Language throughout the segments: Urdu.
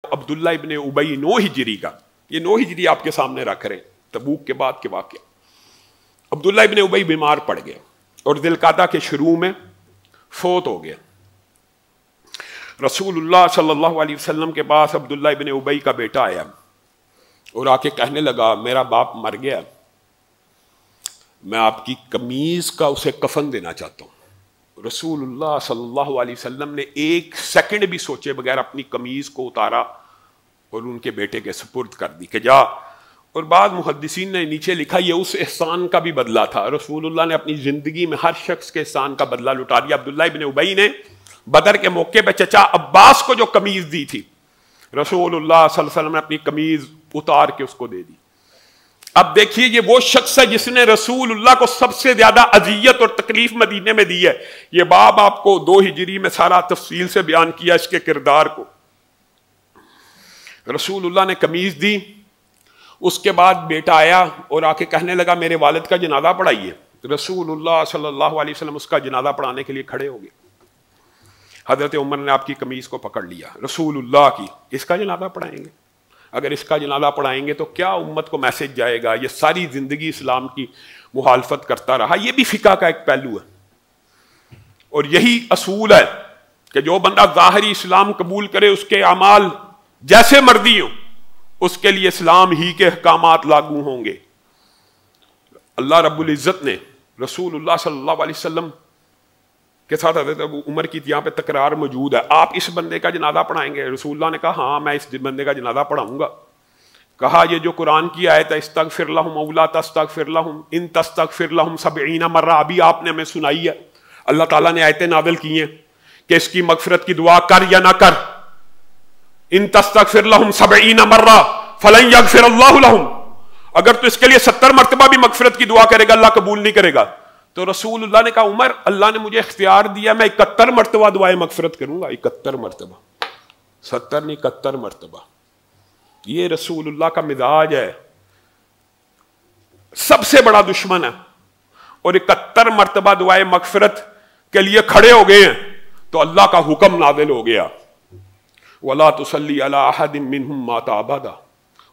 عبداللہ ابن ابی 9 ہجری کا، یہ 9 ہجری آپ کے سامنے رکھ رہے ہیں، تبوک کے بعد کے واقعہ۔ عبداللہ ابن ابی بیمار پڑ گیا اور ذی القعدہ کے شروع میں فوت ہو گیا۔ رسول اللہ صلی اللہ علیہ وسلم کے پاس عبداللہ ابن ابی کا بیٹا آیا اور آ کے کہنے لگا میرا باپ مر گیا، میں آپ کی قمیض کا اسے کفن دینا چاہتا ہوں۔ رسول اللہ صلی اللہ علیہ وسلم نے 1 سیکنڈ بھی سوچے بغیر اپنی قمیض کو اتارا اور ان کے بیٹے کے سپرد کر دی کہ جا۔ اور بعض محدثین نے نیچے لکھا یہ اس احسان کا بھی بدلہ تھا، رسول اللہ نے اپنی زندگی میں ہر شخص کے احسان کا بدلہ لٹا دیا۔ عبداللہ ابن ابی نے بدر کے موقع پہ چچا عباس کو جو قمیض دی تھی، رسول اللہ صلی اللہ علیہ وسلم نے اپنی قمیض اتار کے اس کو دے دی۔ اب دیکھیے یہ وہ شخص ہے جس نے رسول اللہ کو سب سے زیادہ اذیت اور تکلیف مدینے میں دی ہے۔ یہ باب آپ کو 2 ہجری میں سارا تفصیل سے بیان کیا اس کے کردار کو۔ رسول اللہ نے قمیض دی، اس کے بعد بیٹا آیا اور آ کے کہنے لگا میرے والد کا جنازہ پڑھائیے۔ رسول اللہ صلی اللہ علیہ وسلم اس کا جنازہ پڑھانے کے لیے کھڑے ہو گئے۔ حضرت عمر نے آپ کی قمیض کو پکڑ لیا، رسول اللہ کی اس کا جنازہ پڑھائیں گے؟ اگر اس کا جنازہ پڑھائیں گے تو کیا امت کو میسج جائے گا؟ یہ ساری زندگی اسلام کی مخالفت کرتا رہا۔ یہ بھی فقہ کا ایک پہلو ہے اور یہی اصول ہے کہ جو بندہ ظاہری اسلام قبول کرے اس کے اعمال جیسے مرضی ہوں، اس کے لیے اسلام ہی کے احکامات لاگو ہوں گے۔ اللہ رب العزت نے رسول اللہ صلی اللہ علیہ وسلم کے ساتھ حضرت ابو عمر کی یہاں پہ تکرار موجود ہے، آپ اس بندے کا جنازہ پڑھائیں گے؟ رسول اللہ نے کہا ہاں میں اس بندے کا جنازہ پڑھاؤں گا۔ کہا یہ جو قرآن کی آیت ہے استغفر لہم او لا تستغفر لہم ان تستغفر لہم 70 مرہ، ابھی آپ نے ہمیں سنائی ہے، اللہ تعالیٰ نے آیتیں نازل کی ہیں کہ اس کی مغفرت کی دعا کر یا نہ کر۔ ان تستغفر لہم 70 مرہ فلن یغفر اللہ لہم، اگر تو اس کے لیے 70 مرتبہ بھی مغفرت کی دعا کرے گا اللہ قبول نہیں کرے گا۔ تو رسول اللہ نے کہا عمر اللہ نے مجھے اختیار دیا میں 71 مرتبہ دعائیں مغفرت کروں گا۔ 71 مرتبہ، 70 نہیں 71 مرتبہ۔ یہ رسول اللہ کا مزاج ہے، سب سے بڑا دشمن ہے اور 71 مرتبہ دعائیں مغفرت کے لیے کھڑے ہو گئے ہیں تو اللہ کا حکم نازل ہو گیا وَلَا تُصَلِّ عَلَىٰ أَحَدٍ مِّنْهُمْ مَاتَ أَبَدًا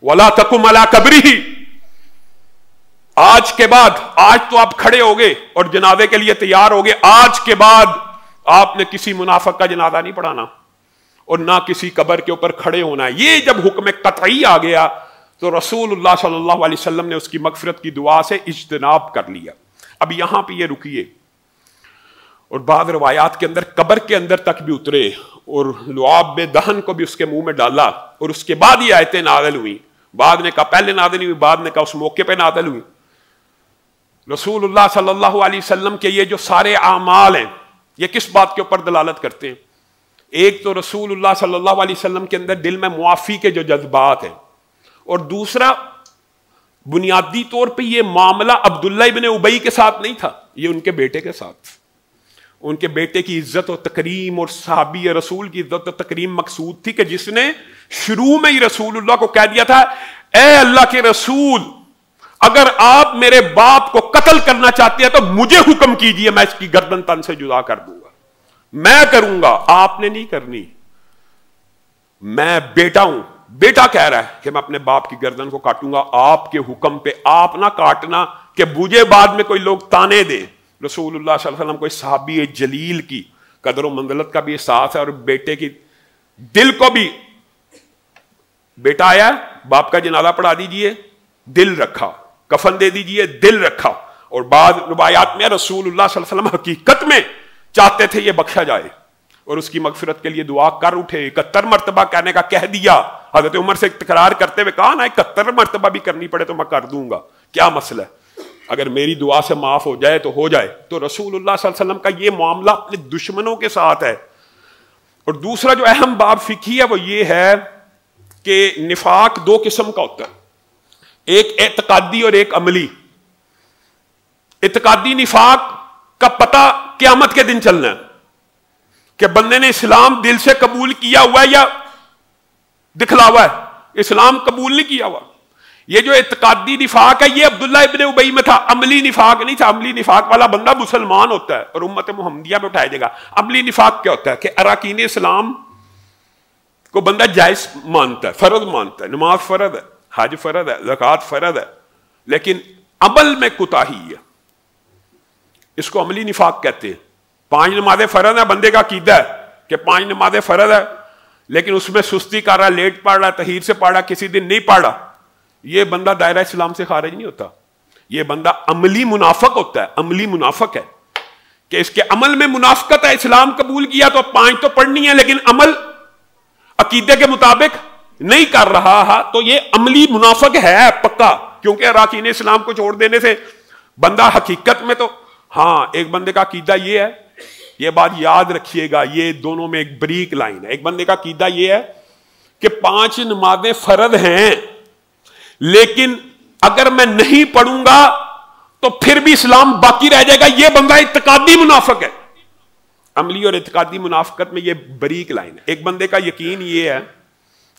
وَلَا تَقُمْ عَلَىٰ قَبْرِهِ۔ آج کے بعد، آج تو آپ کھڑے ہو گئے اور جنازے کے لیے تیار ہو گئے، آج کے بعد آپ نے کسی منافق کا جنازہ نہیں پڑھانا اور نہ کسی قبر کے اوپر کھڑے ہونا ہے۔ یہ جب حکم قطعی آ گیا تو رسول اللہ صلی اللہ علیہ وسلم نے اس کی مغفرت کی دعا سے اجتناب کر لیا۔ اب یہاں پہ یہ رکیے، اور بعض روایات کے اندر قبر کے اندر تک بھی اترے اور لعاب دہن کو بھی اس کے منہ میں ڈالا اور اس کے بعد یہ آیتیں نازل ہوئی۔ بعد نے کہا پہلے نازل ہوئی، بعد نے کہا اس موقع پہ نازل ہوئی۔ رسول اللہ صلی اللہ علیہ وسلم کے یہ جو سارے اعمال ہیں یہ کس بات کے اوپر دلالت کرتے ہیں؟ ایک تو رسول اللہ صلی اللہ علیہ وسلم کے اندر دل میں معافی کے جو جذبات ہیں، اور دوسرا بنیادی طور پہ یہ معاملہ عبداللہ ابن ابی کے ساتھ نہیں تھا، یہ ان کے بیٹے کے ساتھ، ان کے بیٹے کی عزت و تکریم اور صحابی رسول کی عزت و تکریم مقصود تھی کہ جس نے شروع میں ہی رسول اللہ کو کہہ دیا تھا اے اللہ کے رسول اگر آپ میرے باپ کو قتل کرنا چاہتے ہیں تو مجھے حکم کیجئے، میں اس کی گردن تن سے جدا کر دوں گا، میں کروں گا، آپ نے نہیں کرنی، میں بیٹا ہوں۔ بیٹا کہہ رہا ہے کہ میں اپنے باپ کی گردن کو کاٹوں گا، آپ کے حکم پہ، آپ نہ کاٹنا کہ مجھے بعد میں کوئی لوگ تانے دے۔ رسول اللہ صلی اللہ علیہ وسلم کو صحابی جلیل کی قدر و منزلت کا بھی احساس ہے اور بیٹے کی دل کو بھی، بیٹا آیا باپ کا جنازہ پڑھا دیجئے، دل رکھا، کفن دے دیجئے، دل رکھا۔ اور بعض روایات میں رسول اللہ صلی اللہ علیہ وسلم حقیقت میں چاہتے تھے یہ بخشا جائے اور اس کی مغفرت کے لیے دعا کر اٹھے۔ 71 مرتبہ کہنے کا کہہ دیا، حضرت عمر سے تکرار کرتے ہوئے کہا نا 71 مرتبہ بھی کرنی پڑے تو میں کر دوں گا، کیا مسئلہ ہے، اگر میری دعا سے معاف ہو جائے تو ہو جائے۔ تو رسول اللہ صلی اللہ علیہ وسلم کا یہ معاملہ اپنے دشمنوں کے ساتھ ہے۔ اور دوسرا جو اہم باب فقہی ہے وہ یہ ہے کہ نفاق 2 قسم کا ہوتا ہے، ایک اعتقادی اور ایک عملی۔ اعتقادی نفاق کا پتہ قیامت کے دن چلنا ہے کہ بندے نے اسلام دل سے قبول کیا ہوا ہے یا دکھلاوا ہے، اسلام قبول نہیں کیا ہوا۔ یہ جو اعتقادی نفاق ہے یہ عبداللہ ابن ابی میں تھا، عملی نفاق نہیں تھا۔ عملی نفاق والا بندہ مسلمان ہوتا ہے اور امت محمدیہ پہ اٹھایا جائے گا۔ عملی نفاق کیا ہوتا ہے کہ اراکین اسلام کو بندہ جائز مانتا ہے، فرض مانتا ہے، نماز فرض ہے، حج فرض ہے، زکوٰۃ فرض ہے، لیکن عمل میں کوتاہی ہے، اس کو عملی نفاق کہتے ہیں۔ 5 نمازیں فرض ہیں، بندے کا عقیدہ ہے کہ 5 نمازیں فرض ہے، لیکن اس میں سستی کر رہا، لیٹ پڑھ رہا، تحیر سے پڑھ رہا، کسی دن نہیں پڑھ رہا، یہ بندہ دائرہ اسلام سے خارج نہیں ہوتا، یہ بندہ عملی منافق ہوتا ہے، عملی منافق ہے کہ اس کے عمل میں منافقت ہے۔ اسلام قبول کیا تو 5 تو پڑھنی ہے، لیکن عمل عقیدے کے مطابق نہیں کر رہا، تو یہ عملی منافق ہے پکا، کیونکہ اراکین اسلام کو چھوڑ دینے سے بندہ حقیقت میں تو ہاں، ایک بندے کا عقیدہ یہ ہے، یہ بات یاد رکھیے گا، یہ دونوں میں ایک بریک لائن ہے۔ ایک بندے کا عقیدہ یہ ہے کہ 5 نمازیں فرض ہیں، لیکن اگر میں نہیں پڑھوں گا تو پھر بھی اسلام باقی رہ جائے گا، یہ بندہ اعتقادی منافق ہے۔ عملی اور اعتقادی منافقت میں یہ بریک لائن ہے۔ ایک بندے کا یقین یہ ہے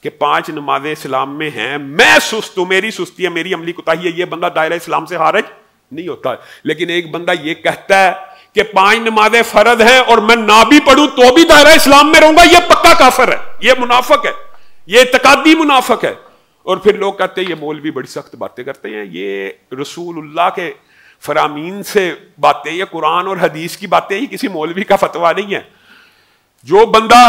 کہ 5 نمازیں اسلام میں ہیں، میں سست ہوں، میری سستی ہے، میری عملی کوتاہی ہے، یہ بندہ دائرہ اسلام سے خارج نہیں ہوتا۔ لیکن ایک بندہ یہ کہتا ہے کہ 5 نمازیں فرض ہیں اور میں نہ بھی پڑھوں تو بھی دائرہ اسلام میں رہوں گا، یہ پکا کافر ہے، یہ منافق ہے، یہ اعتقادی منافق ہے۔ اور پھر لوگ کہتے ہیں یہ مولوی بڑی سخت باتیں کرتے ہیں، یہ رسول اللہ کے فرامین سے باتیں، یہ قرآن اور حدیث کی باتیں، یہ کسی مولوی کا فتویٰ نہیں ہے۔ جو بندہ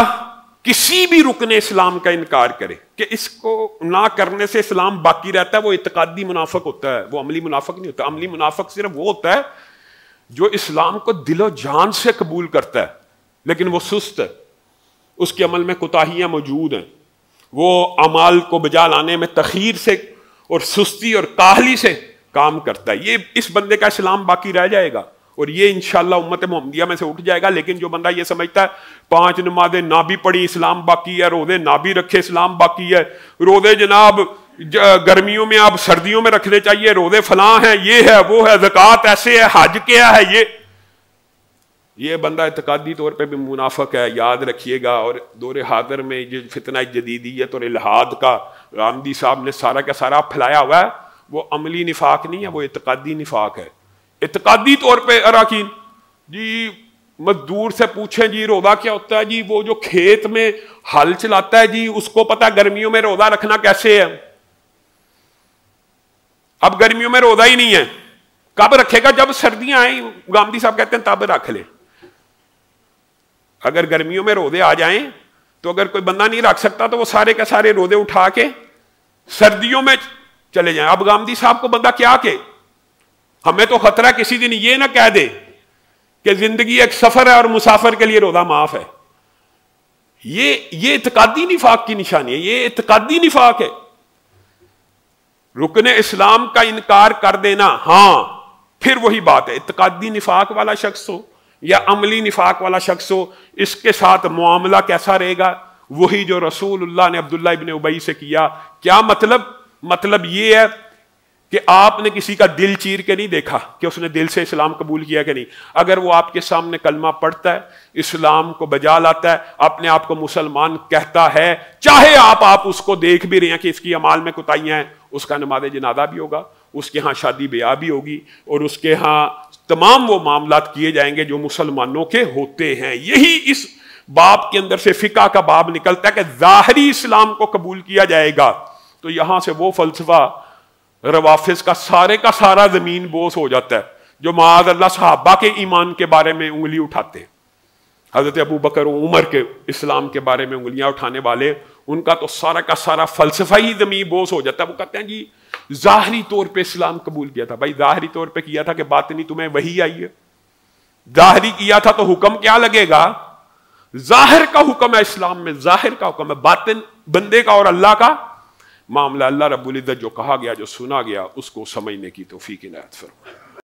کسی بھی رکن اسلام کا انکار کرے کہ اس کو نہ کرنے سے اسلام باقی رہتا ہے، وہ اعتقادی منافق ہوتا ہے، وہ عملی منافق نہیں ہوتا۔ عملی منافق صرف وہ ہوتا ہے جو اسلام کو دل و جان سے قبول کرتا ہے لیکن وہ سست ہے، اس کے عمل میں کوتاہیاں موجود ہیں، وہ اعمال کو بجا لانے میں تخیر سے اور سستی اور کاہلی سے کام کرتا ہے، یہ اس بندے کا اسلام باقی رہ جائے گا اور یہ انشاءاللہ امت محمدیہ میں سے اٹھ جائے گا۔ لیکن جو بندہ یہ سمجھتا ہے 5 نمازیں نہ بھی پڑھی اسلام باقی ہے، روزے نہ بھی رکھے اسلام باقی ہے، روزے جناب گرمیوں میں آپ سردیوں میں رکھنے چاہیے، روزے فلاں ہیں، یہ ہے وہ ہے، زکوٰۃ ایسے ہے، حج کیا ہے، یہ بندہ اعتقادی طور پہ بھی منافق ہے، یاد رکھیے گا۔ اور دور حاضر میں جو فتنہ جدیدیت اور الحاد کا غامدی صاحب نے سارا کا سارا پھیلایا ہوا ہے، وہ عملی نفاق نہیں ہے، وہ اعتقادی نفاق ہے۔ اعتقادی طور پہ اراکین جی مزدور سے پوچھیں جی روزہ کیا ہوتا ہے، جی وہ جو کھیت میں ہل چلاتا ہے جی اس کو پتہ گرمیوں میں روزہ رکھنا کیسے ہے۔ اب گرمیوں میں روزہ ہی نہیں ہے، کب رکھے گا؟ جب سردیاں آئیں، غامدی صاحب کہتے ہیں تب رکھ لے۔ اگر گرمیوں میں روزے آ جائیں تو اگر کوئی بندہ نہیں رکھ سکتا تو وہ سارے کے سارے روزے اٹھا کے سردیوں میں چلے جائیں۔ اب غامدی صاحب کو بندہ کیا کہ ہمیں تو خطرہ کسی دن یہ نہ کہہ دے کہ زندگی ایک سفر ہے اور مسافر کے لیے روزہ معاف ہے۔ یہ اعتقادی نفاق کی نشانی ہے، یہ اعتقادی نفاق ہے۔ رکن اسلام کا انکار کر دینا، ہاں پھر وہی بات ہے، اعتقادی نفاق والا شخص ہو یا عملی نفاق والا شخص ہو، اس کے ساتھ معاملہ کیسا رہے گا؟ وہی جو رسول اللہ نے عبداللہ ابن ابی سے کیا۔ کیا مطلب یہ ہے کہ آپ نے کسی کا دل چیر کے نہیں دیکھا کہ اس نے دل سے اسلام قبول کیا کہ نہیں۔ اگر وہ آپ کے سامنے کلمہ پڑھتا ہے، اسلام کو بجا لاتا ہے، اپنے آپ کو مسلمان کہتا ہے، چاہے آپ اس کو دیکھ بھی رہے ہیں کہ اس کی اعمال میں کوتاہیاں ہیں، اس کا نماز جنازہ بھی ہوگا، اس کے ہاں شادی بیاہ بھی ہوگی، اور اس کے ہاں تمام وہ معاملات کیے جائیں گے جو مسلمانوں کے ہوتے ہیں۔ یہی اس باب کے اندر سے فقہ کا باب نکلتا ہے کہ ظاہری اسلام کو قبول کیا جائے گا، تو یہاں سے وہ فلسفہ روافظ کا سارا زمین بوس ہو جاتا ہے جو معاذ اللہ صحابہ کے ایمان کے بارے میں انگلی اٹھاتے ہیں۔ حضرت ابو بکر و عمر کے اسلام کے بارے میں انگلیاں اٹھانے والے، ان کا تو سارا کا سارا فلسفہ ہی زمین بوس ہو جاتا ہے۔ وہ کہتے ہیں جی ظاہری طور پہ اسلام قبول کیا تھا۔ بھائی ظاہری طور پہ کیا تھا کہ باطنی تمہیں وحی آئی ہے؟ ظاہری کیا تھا تو حکم کیا لگے گا؟ ظاہر کا حکم ہے اسلام میں، ظاہر کا حکم ہے، باطن بندے کا اور اللہ کا معاملہ۔ اللہ رب العزت جو کہا گیا، جو سنا گیا، اس کو سمجھنے کی توفیق عنایت فرمائے۔